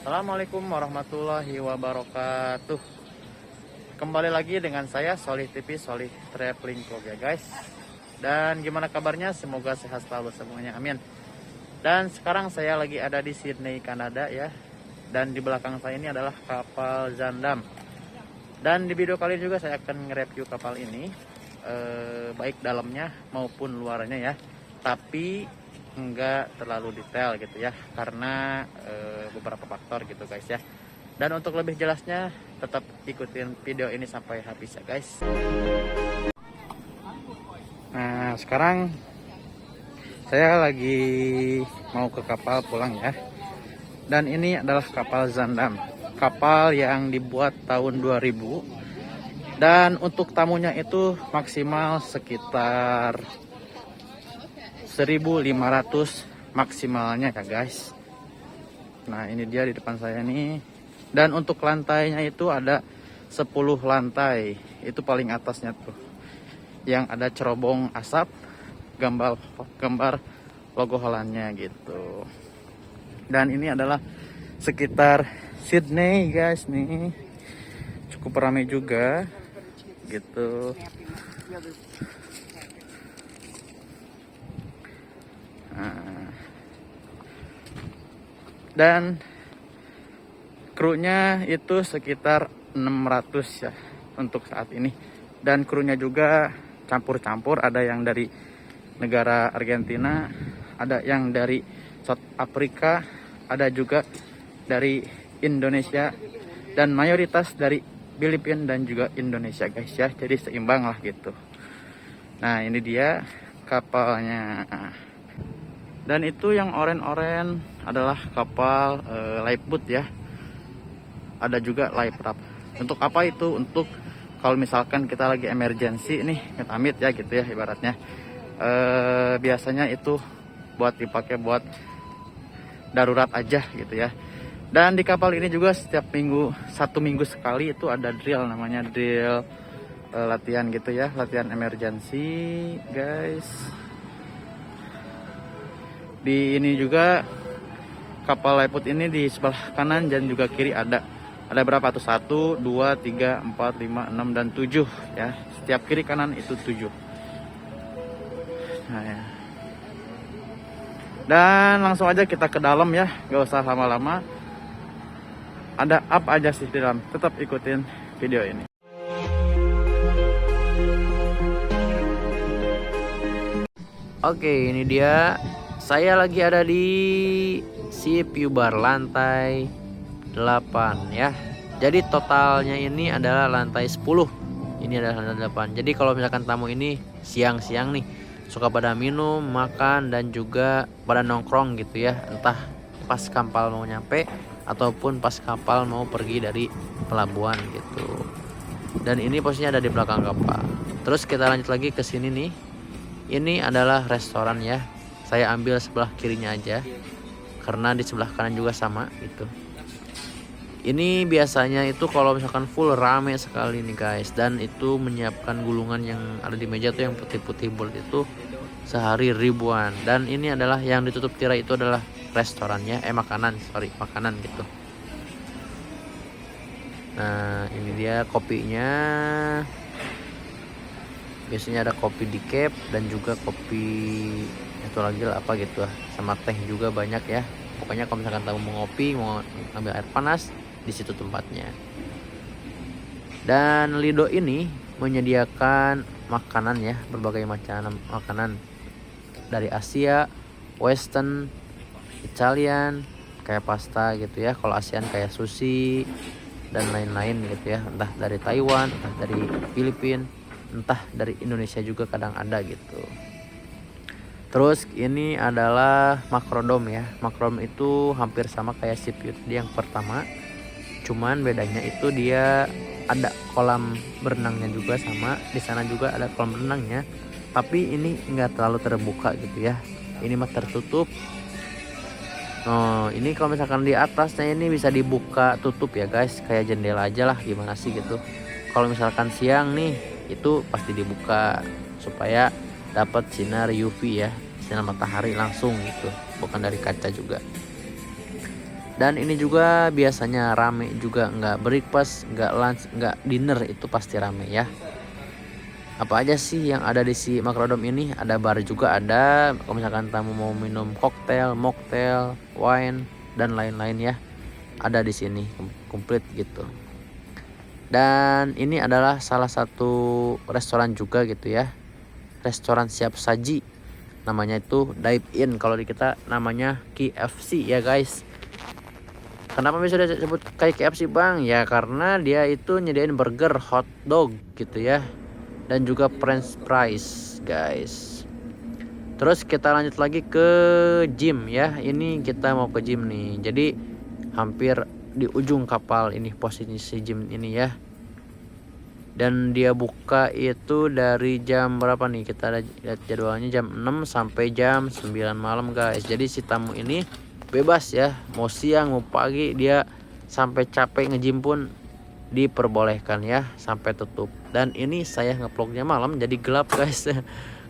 Assalamualaikum warahmatullahi wabarakatuh. Kembali lagi dengan saya Solih TV, Solih Traveling Vlog ya guys. Dan gimana kabarnya? Semoga sehat selalu semuanya, amin. Dan sekarang saya lagi ada di Sydney, Kanada ya. Dan di belakang saya ini adalah kapal Zaandam. Dan di video kali ini juga saya akan nge-review kapal ini, baik dalamnya maupun luarnya ya. Tapi enggak terlalu detail gitu ya, karena beberapa faktor gitu guys ya. Dan untuk lebih jelasnya tetap ikutin video ini sampai habis ya guys. Nah sekarang saya lagi mau ke kapal pulang ya. Dan ini adalah kapal Zaandam, kapal yang dibuat tahun 2000. Dan untuk tamunya itu maksimal sekitar 1.500 maksimalnya ya guys. Nah ini dia di depan saya nih. Dan untuk lantainya itu ada 10 lantai. Itu paling atasnya tuh, yang ada cerobong asap, gambar logo Hollandnya gitu. Dan ini adalah sekitar Sydney guys nih. Cukup ramai juga gitu. Dan krunya itu sekitar 600 ya untuk saat ini. Dan krunya juga campur-campur, ada yang dari negara Argentina, ada yang dari South Africa, ada juga dari Indonesia, dan mayoritas dari Filipina dan juga Indonesia guys ya. Jadi seimbang lah gitu. Nah ini dia kapalnya. Dan itu yang oren-oren adalah kapal lifeboat ya. Ada juga life raft. Untuk apa itu? Untuk kalau misalkan kita lagi emergency nih, amit ya gitu ya ibaratnya. Biasanya itu buat dipakai buat darurat aja gitu ya. Dan di kapal ini juga setiap minggu, 1 minggu sekali itu ada drill, namanya drill latihan gitu ya, latihan emergency guys. Di ini juga kapal lifeboat ini di sebelah kanan dan juga kiri ada berapa tuh? 1, 2, 3, 4, 5, 6 dan 7 ya. Setiap kiri kanan itu 7. Nah, ya. Dan langsung aja kita ke dalam ya, gak usah lama-lama. Ada apa aja sih di dalam? Tetap ikutin video ini. Oke, ini dia. Saya lagi ada di CPU bar lantai 8 ya. Jadi totalnya ini adalah lantai 10. Ini adalah lantai 8. Jadi kalau misalkan tamu ini siang-siang nih suka pada minum, makan, dan juga pada nongkrong gitu ya. Entah pas kapal mau nyampe ataupun pas kapal mau pergi dari pelabuhan gitu. Dan ini posisinya ada di belakang kapal. Terus kita lanjut lagi ke sini nih. Ini adalah restoran ya. Saya ambil sebelah kirinya aja, karena di sebelah kanan juga sama gitu. Ini biasanya itu kalau misalkan full rame sekali nih guys. Dan itu menyiapkan gulungan yang ada di meja tuh yang putih-putih bulat itu sehari ribuan. Dan ini adalah yang ditutup tirai itu adalah restorannya, makanan gitu. Nah ini dia kopinya. Biasanya ada kopi decaf dan juga kopi itu lagi lah apa gitu lah, sama teh juga banyak ya. Pokoknya kalau misalkan tamu mau ngopi, mau ambil air panas, di situ tempatnya. Dan Lido ini menyediakan makanan ya, berbagai macam makanan dari Asia, Western, Italian, kayak pasta gitu ya. Kalau ASEAN kayak sushi dan lain-lain gitu ya. Entah dari Taiwan, entah dari Filipina, entah dari Indonesia juga kadang ada gitu. Terus ini adalah makrodom ya. Makrodom itu hampir sama kayak seafood yang pertama, cuman bedanya itu dia ada kolam berenangnya juga, sama di sana juga ada kolam berenangnya, tapi ini enggak terlalu terbuka gitu ya. Ini mah tertutup. Oh, ini kalau misalkan di atasnya ini bisa dibuka tutup ya guys, kayak jendela aja lah, gimana sih gitu. Kalau misalkan siang nih itu pasti dibuka supaya dapat sinar UV ya, sinar matahari langsung gitu, bukan dari kaca juga. Dan ini juga biasanya rame juga, nggak breakfast, nggak lunch, nggak dinner, itu pasti rame ya. Apa aja sih yang ada di si Macrodome ini? Ada bar juga ada, kalau misalkan tamu mau minum koktail, mocktail, wine dan lain-lain ya, ada di sini komplit gitu. Dan ini adalah salah satu restoran juga gitu ya, restoran siap saji, namanya itu dive in, kalau di kita namanya KFC ya guys. Kenapa bisa disebut kayak KFC bang? Ya karena dia itu nyediain burger, hot dog gitu ya, dan juga french fries guys. Terus kita lanjut lagi ke gym ya. Ini kita mau ke gym nih. Jadi hampir di ujung kapal ini posisi gym ini ya. Dan dia buka itu dari jam berapa nih? Kita lihat jadwalnya, jam 6 sampai jam 9 malam guys. Jadi si tamu ini bebas ya, mau siang mau pagi, dia sampai capek nge-gym pun diperbolehkan ya sampai tutup. Dan ini saya ngevlognya malam jadi gelap guys.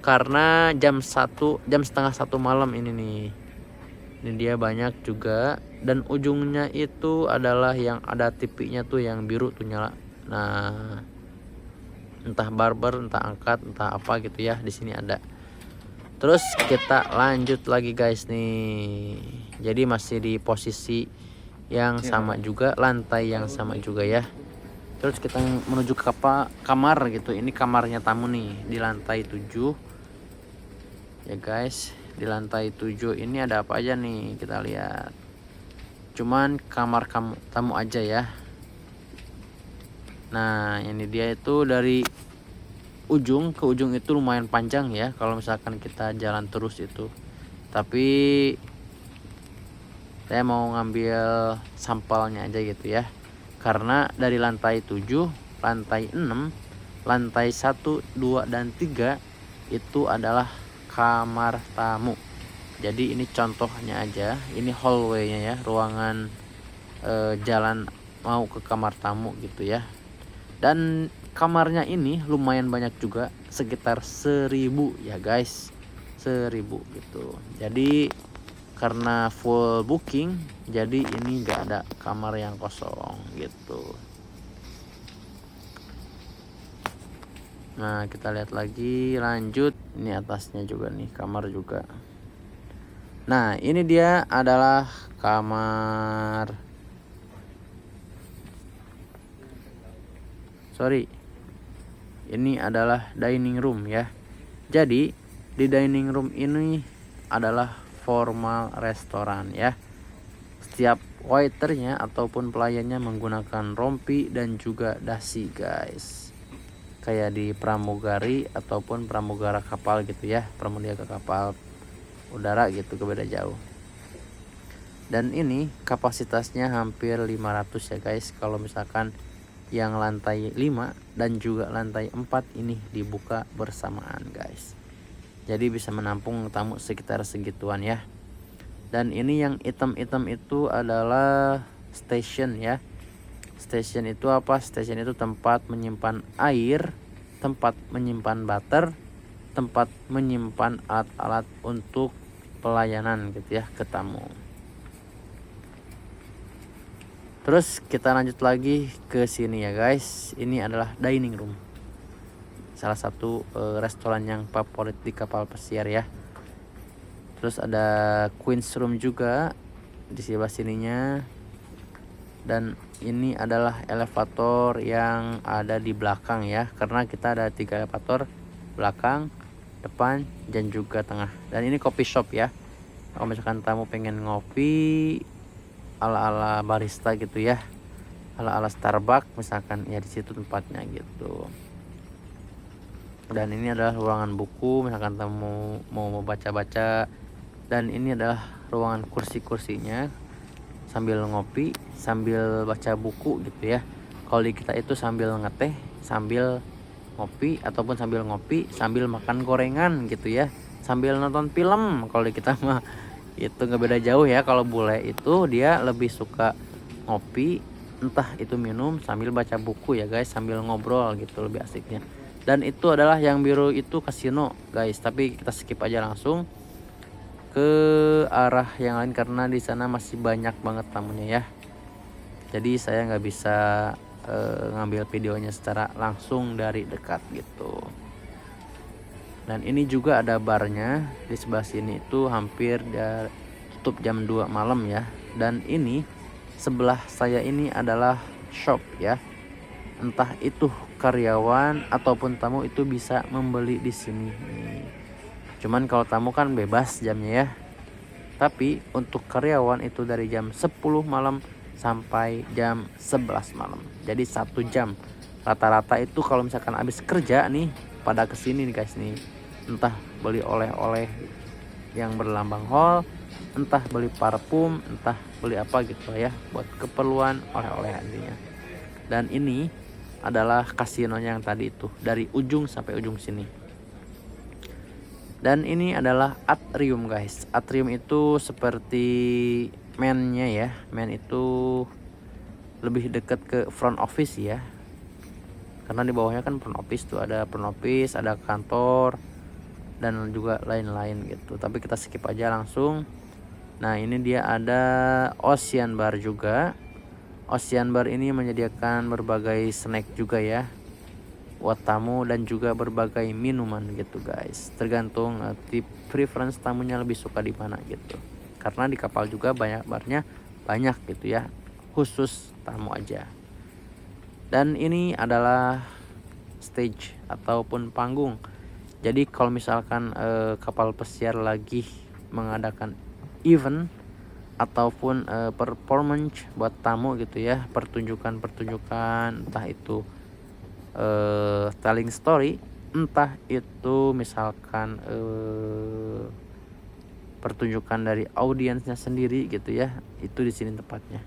Karena jam setengah 1 malam ini nih. Ini dia banyak juga, dan ujungnya itu adalah yang ada TV-nya tuh yang biru tuh nyala. Nah, entah barber, entah angkat, entah apa gitu ya, di sini ada. Terus kita lanjut lagi guys nih. Jadi masih di posisi yang sama juga, lantai yang sama juga ya. Terus kita menuju ke kamar gitu. Ini kamarnya tamu nih di lantai 7 ya guys. Di lantai 7 ini ada apa aja nih, kita lihat. Cuman kamar tamu aja ya. Nah ini dia itu dari ujung ke ujung itu lumayan panjang ya kalau misalkan kita jalan terus itu. Tapi saya mau ngambil sampelnya aja gitu ya. Karena dari lantai 7, lantai 6, lantai 1, 2 dan 3 itu adalah kamar tamu. Jadi ini contohnya aja, ini hallway-nya ya, ruangan jalan mau ke kamar tamu gitu ya. Dan kamarnya ini lumayan banyak juga, sekitar 1000 ya guys, 1000 gitu. Jadi karena full booking, jadi ini gak ada kamar yang kosong gitu. Nah kita lihat lagi, lanjut. Ini atasnya juga nih kamar juga. Nah ini dia adalah kamar, ini adalah dining room ya. Jadi di dining room ini adalah formal restoran ya. Setiap waiternya ataupun pelayannya menggunakan rompi dan juga dasi guys, kayak di pramugari ataupun pramugara kapal gitu ya, pramudiaga kapal udara gitu, beda jauh. Dan ini kapasitasnya hampir 500 ya guys, kalau misalkan yang lantai 5 dan juga lantai 4 ini dibuka bersamaan guys. Jadi bisa menampung tamu sekitar segituan ya. Dan ini yang hitam-hitam itu adalah station ya. Station itu apa? Station itu tempat menyimpan air, tempat menyimpan butter, tempat menyimpan alat-alat untuk pelayanan gitu ya ke tamu. Terus kita lanjut lagi ke sini ya guys. Ini adalah dining room, salah satu restoran yang favorit di kapal pesiar ya. Terus ada Queen's Room juga di sebelah sininya. Dan ini adalah elevator yang ada di belakang ya, karena kita ada 3 elevator, belakang, depan, dan juga tengah. Dan ini coffee shop ya, kalau misalkan tamu pengen ngopi ala-ala barista gitu ya, ala-ala Starbucks misalkan ya, di situ tempatnya gitu. Dan ini adalah ruangan buku, misalkan tamu mau baca-baca. Dan ini adalah ruangan kursi-kursinya, sambil ngopi sambil baca buku gitu ya. Kalau di kita itu sambil ngeteh sambil ngopi, ataupun sambil ngopi sambil makan gorengan gitu ya, sambil nonton film. Kalau di kita mah itu nggak beda jauh ya. Kalau bule itu dia lebih suka ngopi, entah itu minum sambil baca buku ya guys, sambil ngobrol gitu, lebih asiknya. Dan itu adalah yang biru itu kasino guys, tapi kita skip aja langsung ke arah yang lain karena di sana masih banyak banget tamunya ya. Jadi saya nggak bisa ngambil videonya secara langsung dari dekat gitu. Dan ini juga ada barnya di sebelah sini, itu hampir tutup jam 2 malam ya. Dan ini sebelah saya ini adalah shop ya. Entah itu karyawan ataupun tamu itu bisa membeli di sini. Cuman kalau tamu kan bebas jamnya ya. Tapi untuk karyawan itu dari jam 10 malam sampai jam 11 malam. Jadi 1 jam. Rata-rata itu kalau misalkan habis kerja nih pada kesini nih guys nih. Entah beli oleh-oleh yang berlambang hall, entah beli parfum, entah beli apa gitu ya, buat keperluan oleh-oleh intinya. Dan ini adalah kasinonya yang tadi itu, dari ujung sampai ujung sini. Dan ini adalah atrium guys. Atrium itu seperti mainnya ya. Main itu lebih dekat ke front office ya. Karena di bawahnya kan front office tuh, ada front office, ada kantor dan juga lain-lain gitu. Tapi kita skip aja langsung. Nah, ini dia ada Ocean Bar juga. Ocean Bar ini menyediakan berbagai snack juga ya buat tamu dan juga berbagai minuman gitu guys. Tergantung tip preference tamunya lebih suka di mana gitu. Karena di kapal juga banyak barnya, banyak gitu ya. Khusus tamu aja. Dan ini adalah stage ataupun panggung. Jadi kalau misalkan kapal pesiar lagi mengadakan event ataupun performance buat tamu gitu ya, pertunjukan entah itu telling story, entah itu misalkan pertunjukan dari audiensnya sendiri gitu ya, itu di sini tempatnya.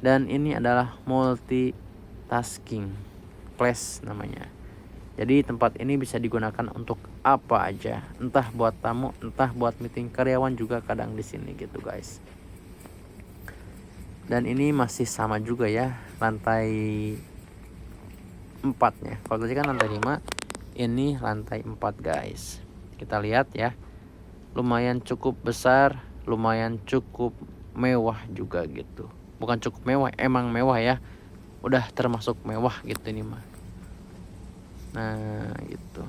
Dan ini adalah multitasking place namanya. Jadi tempat ini bisa digunakan untuk apa aja, entah buat tamu, entah buat meeting karyawan juga kadang di sini gitu guys. Dan ini masih sama juga ya, lantai 4-nya. Kalau tadi kan lantai 5, ini lantai 4 guys. Kita lihat ya. Lumayan cukup besar, lumayan cukup mewah juga gitu. Bukan cukup mewah, emang mewah ya. Udah termasuk mewah gitu ini mah. Nah, gitu.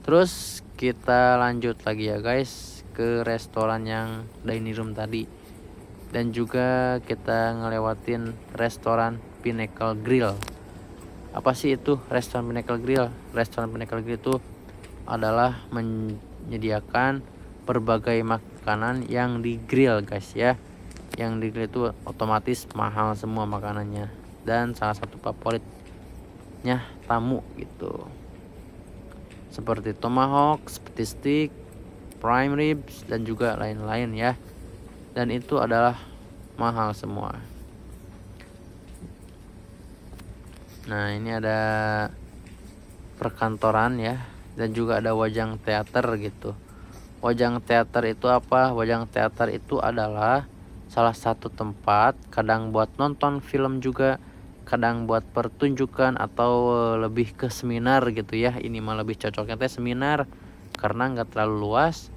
Terus kita lanjut lagi ya guys ke restoran yang dining room tadi. Dan juga kita ngelewatin restoran Pinnacle Grill. Apa sih itu restoran Pinnacle Grill? Restoran Pinnacle Grill itu adalah menyediakan berbagai makanan yang di grill guys ya. Yang di grill itu otomatis mahal semua makanannya. Dan salah satu favoritnya tamu gitu. Seperti tomahawk, seperti steak, prime ribs dan juga lain-lain ya. Dan itu adalah mahal semua. Nah, ini ada perkantoran ya, dan juga ada wajang teater gitu. Wajang teater itu apa? Wajang teater itu adalah salah satu tempat kadang buat nonton film juga, kadang buat pertunjukan atau lebih ke seminar gitu ya. Ini mah lebih cocoknya teh seminar karena nggak terlalu luas,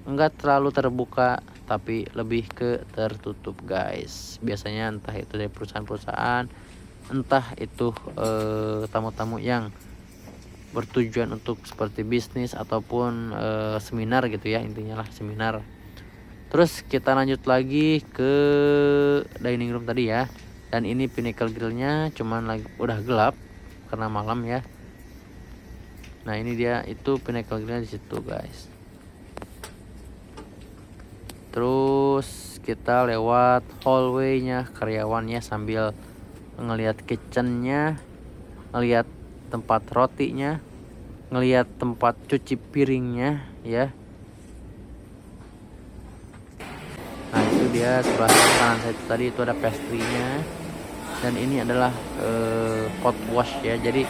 nggak terlalu terbuka, tapi lebih ke tertutup guys. Biasanya entah itu dari perusahaan-perusahaan, entah itu tamu-tamu yang bertujuan untuk seperti bisnis ataupun seminar gitu ya, intinya lah seminar. Terus kita lanjut lagi ke dining room tadi ya. Dan ini Pinnacle Grillnya cuman lagi udah gelap karena malam ya. Nah, ini dia itu Pinnacle Grillnya di situ guys. Terus kita lewat hallway-nya karyawannya sambil ngelihat kitchen-nya, ngelihat tempat rotinya, ngelihat tempat cuci piringnya ya. Nah, itu dia sebelah kanan saya itu tadi itu ada pastry-nya. Dan ini adalah pot wash ya. Jadi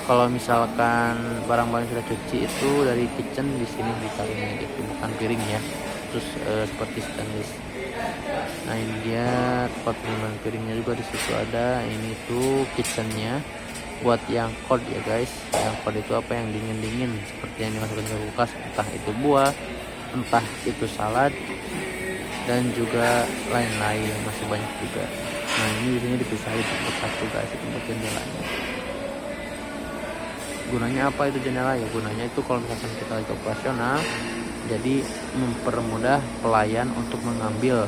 kalau misalkan barang-barang sudah cuci itu dari kitchen di sini ditaruhnya gitu, bukan piring ya. Terus seperti stainless. Nah, ini dia tempat penyimpanan piringnya juga di situ ada. Ini tuh kitchennya buat yang cold ya guys. Yang cold itu apa, yang dingin-dingin seperti yang dimasukkan ke kulkas, entah itu buah, entah itu salad dan juga lain-lain, masih banyak juga. Nah ini biasanya dipisahin satu-satu guys, itu untuk jendelanya. Gunanya apa itu jendela ya? Gunanya itu kalau misalkan kita lagi operasional, jadi mempermudah pelayan untuk mengambil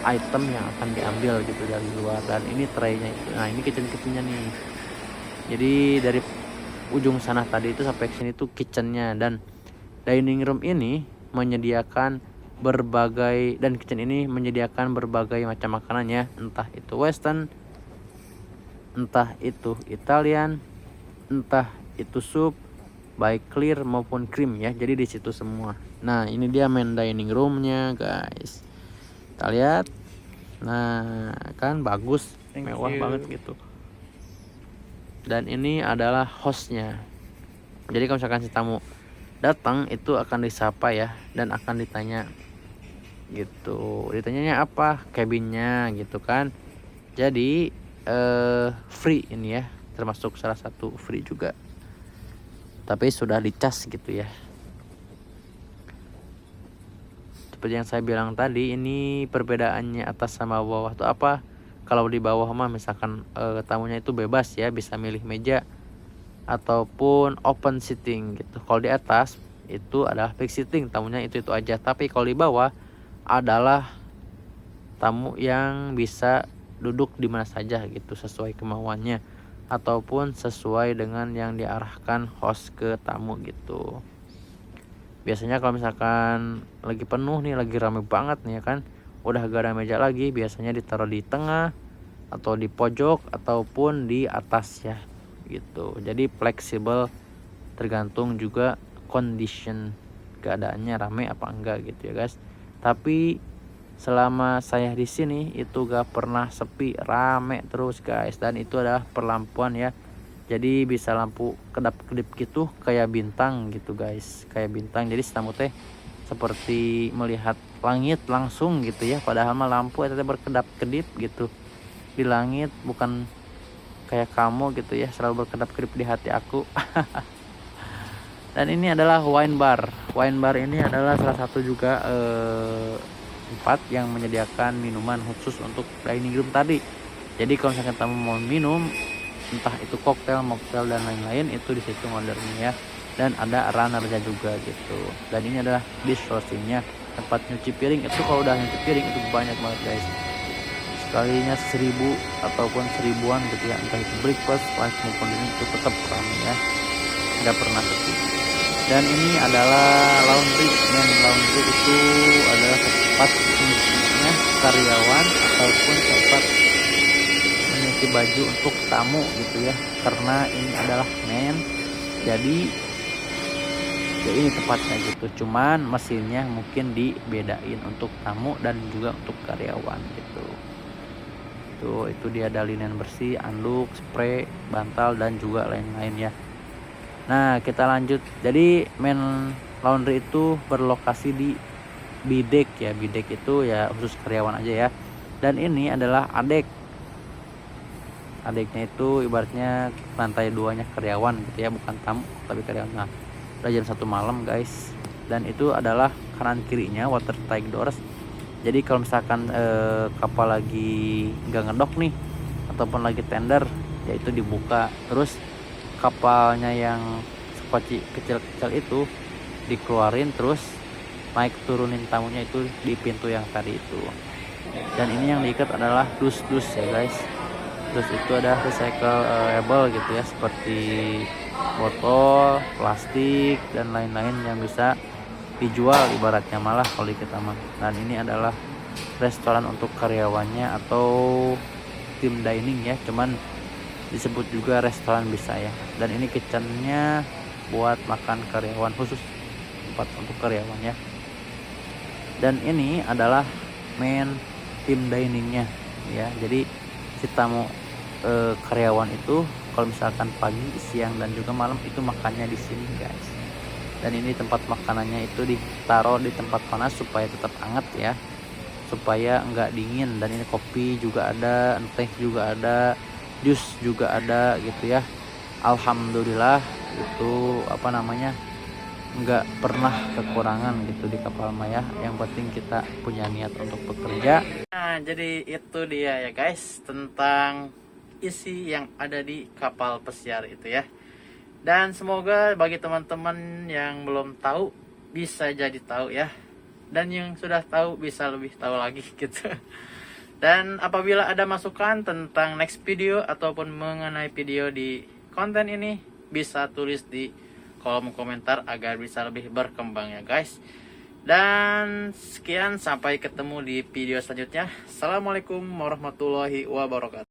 item yang akan diambil gitu dari luar. Dan ini traynya itu, nah ini kitchen-kitchennya nih. Jadi dari ujung sana tadi itu sampai sini tuh kitchennya, dan dining room ini menyediakan berbagai, dan kitchen ini menyediakan berbagai macam makanan ya, entah itu western, entah itu Italian, entah itu sup baik clear maupun cream ya, jadi di situ semua. Nah ini dia main dining roomnya guys, kita lihat. Nah kan bagus, mewah banget gitu. Dan ini adalah hostnya, jadi kalau misalkan si tamu datang itu akan disapa ya, dan akan ditanya gitu, ditanyanya apa, cabinnya gitu kan. Jadi free ini ya, termasuk salah satu free juga, tapi sudah dicas gitu ya. Seperti yang saya bilang tadi, ini perbedaannya atas sama bawah tuh apa? Kalau di bawah mah misalkan tamunya itu bebas ya, bisa milih meja ataupun open sitting gitu. Kalau di atas itu adalah fixed sitting, tamunya itu aja. Tapi kalau di bawah adalah tamu yang bisa duduk di mana saja gitu, sesuai kemauannya ataupun sesuai dengan yang diarahkan host ke tamu gitu. Biasanya kalau misalkan lagi penuh nih, lagi rame banget nih ya kan, udah gak ada meja lagi, biasanya ditaruh di tengah atau di pojok ataupun di atas ya gitu. Jadi fleksibel, tergantung juga condition keadaannya, rame apa enggak gitu ya guys. Tapi selama saya di sini itu gak pernah sepi, rame terus guys. Dan itu adalah perlampuan ya, jadi bisa lampu kedap-kedip gitu kayak bintang gitu guys, kayak bintang. Jadi tamu teh seperti melihat langit langsung gitu ya, padahal mah lampu itu berkedap-kedip gitu di langit, bukan kayak kamu gitu ya selalu berkedap-kedip di hati aku. Dan ini adalah wine bar. Wine bar ini adalah salah satu juga tempat yang menyediakan minuman khusus untuk dining room tadi. Jadi kalau misalkan tamu mau minum, entah itu koktail, mocktail dan lain-lain, itu di situ ordernya ya. Dan ada runnernya juga gitu. Dan ini adalah dishwashingnya, tempat nyuci piring. Itu kalau udah nyuci piring itu banyak banget guys, sekalinya 1000 ataupun 1000-an gitu ya, entah itu breakfast, lunch maupun dinner, itu tetap ramai ya, nggak pernah sepi. Dan ini adalah laundry. Dan laundry itu adalah tempat menyucinya karyawan ataupun tempat menyuci baju untuk tamu gitu ya, karena ini adalah men, jadi ya ini tempatnya gitu. Cuman mesinnya mungkin dibedain untuk tamu dan juga untuk karyawan gitu. Itu dia, ada linen bersih, anduk, spray, bantal dan juga lain-lain ya. Nah kita lanjut. Jadi main laundry itu berlokasi di bidek ya. Bidek itu ya khusus karyawan aja ya. Dan ini adalah adeknya itu ibaratnya lantai 2-nya karyawan gitu ya, bukan tamu tapi karyawan. Nah udah jam 1 malam guys, dan itu adalah kanan kirinya water tight doors. Jadi kalau misalkan kapal lagi nggak ngedok nih ataupun lagi tender, yaitu dibuka, terus kapalnya yang kecil-kecil itu dikeluarin, terus naik turunin tamunya itu di pintu yang tadi itu. Dan ini yang diikat adalah dus-dus ya guys. Terus itu ada recyclable gitu ya, seperti botol, plastik dan lain-lain yang bisa dijual ibaratnya malah kalau di kita mah. Dan ini adalah restoran untuk karyawannya atau tim dining ya, cuman disebut juga restoran bisa ya. Dan ini kitchennya buat makan karyawan, khusus tempat untuk karyawan ya. Dan ini adalah main tim diningnya ya. Jadi si tamu karyawan itu kalau misalkan pagi, siang dan juga malam itu makannya di sini guys. Dan ini tempat makanannya itu ditaruh di tempat panas supaya tetap hangat ya, supaya enggak dingin. Dan ini kopi juga ada, teh juga ada, jus juga ada gitu ya. Alhamdulillah itu nggak pernah kekurangan gitu di kapal maya. Yang penting kita punya niat untuk bekerja. Nah, jadi itu dia ya guys, tentang isi yang ada di kapal pesiar itu ya. Dan semoga bagi teman-teman yang belum tahu bisa jadi tahu ya. Dan yang sudah tahu bisa lebih tahu lagi gitu. Dan apabila ada masukan tentang next video ataupun mengenai video di konten ini, bisa tulis di kolom komentar agar bisa lebih berkembang ya guys. Dan sekian, sampai ketemu di video selanjutnya. Assalamualaikum warahmatullahi wabarakatuh.